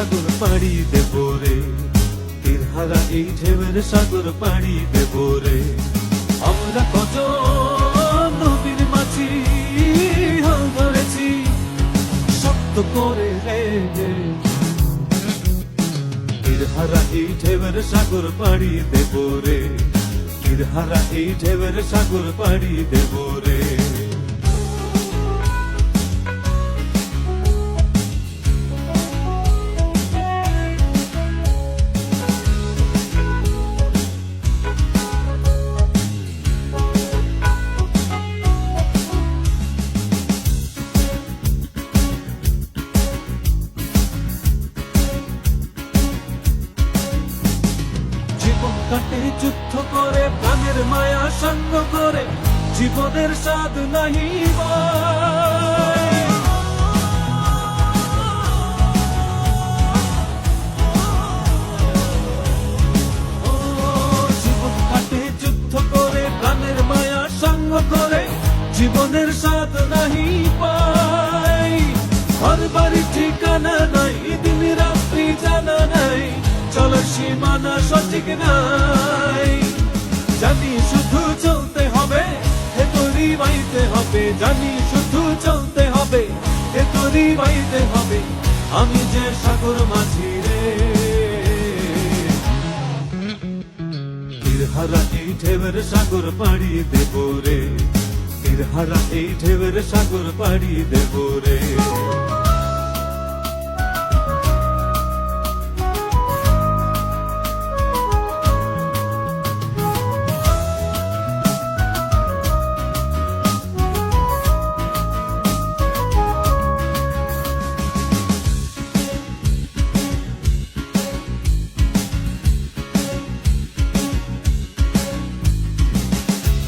সাগর পাড়ি দেব রে, তীরহারা এই ঢেউয়ের সাগর পাড়ি দেব রে। আমরা কত নবীর মাঝি হাল ধরেছি শক্ত করে রে, তীরহারা এই ঢেউয়ের সাগর পাড়ি দেব রে, তীরহারা এই ঢেউয়ের সাগর পাড়ি দেব রে। কাটে যুদ্ধ করে প্রাণের মায়া সঙ্গ করে, জীবনের স্বাদ নাহি জীবন কাটে যুদ্ধ করে প্রাণের মায়া সঙ্গ করে, জীবনের স্বাদ নাহি পাই। ঘর বাড়ি ঠিকানা নাই, দিন রাত্রি জানা নাই, চলার সীমানা সঠিক নাই। জানি শুধু চলতে হবে, হে তোরি বাইতে হবে, জানি শুধু চলতে হবে, হে তোরি বাইতে হবে। আমি যে সাগর মাঝি রে, তীরহারা এই ঢেউয়ের সাগর পাড়ি দেব রে, তীরহারা এই ঢেউয়ের সাগর পাড়ি দেব রে।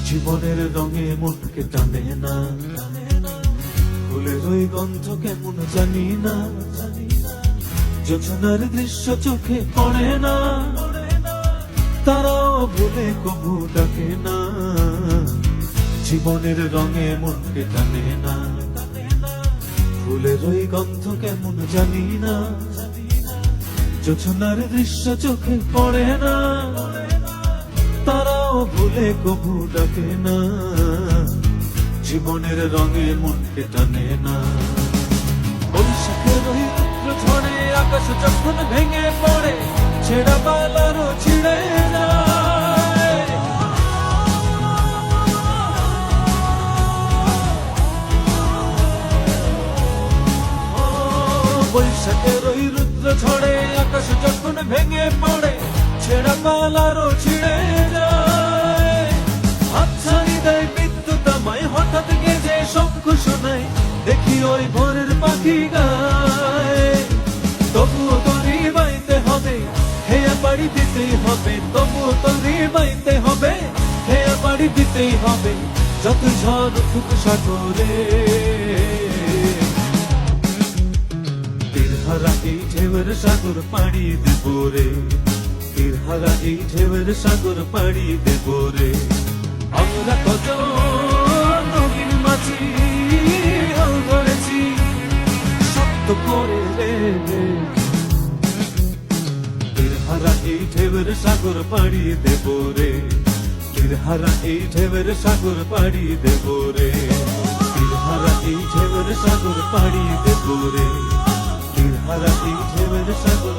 জীবনের রঙে মনকে টানে না, ফুলের ওই গন্ধ কেমন জানি না, জোছনার দৃশ্য চোখে পড়ে না, তারাও ভুলে কবু ডাকে না। জীবনের রঙে মনকে টানে না, ফুলের ওই গন্ধ কেমন জানি না, জোছনার দৃশ্য চোখে পড়ে না, তারাও ভুলে কবু ডাকে না। জীবনের রঙে মনকে টানে না। বৈশাখের ওই রুদ্র ঝড়ে আকাশ যখন ভেঙে পড়ে, ছেঁড়া পালারও ছিঁড়ে যায়। বৈশাখের ওই রুদ্র ঝড়ে আকাশ যখন ভেঙে পড়ে, ছেঁড়া পালারও ছিঁড়ে যায়। হাতছানি দেয় বিদ্যুৎ আমায়, হঠাৎ গেজে শঙ্খ শোনায়, দেখি ওই ভোরের পাখি গায়। তবুও তোরই বাইতে হবে, হেয়া পাড়ি দিতেই হবে, তবুও তোরই বাইতে হবে, হেয়া পাড়ি দিতেই হবে, যত ঝড় উঠুক সাগরে। তীরহারা এই ঢেউয়ের সাগর পাড়ি দেব রে, তীরহারা এই ঢেউয়ের সাগর পাড়ি দেব রে। আমরা কত নবীর মাঝি হাল ধরেছি শক্ত করে রে, তীরহারা এই ঢেউয়ের সাগর পাড়ি দেব রে, তীরহারা এই ঢেউয়ের সাগর পাড়ি দেব রে, তীরহারা এই ঢেউয়ের সাগর পাড়ি দেব রে, তীরহারা এই ঢেউয়ের সাগর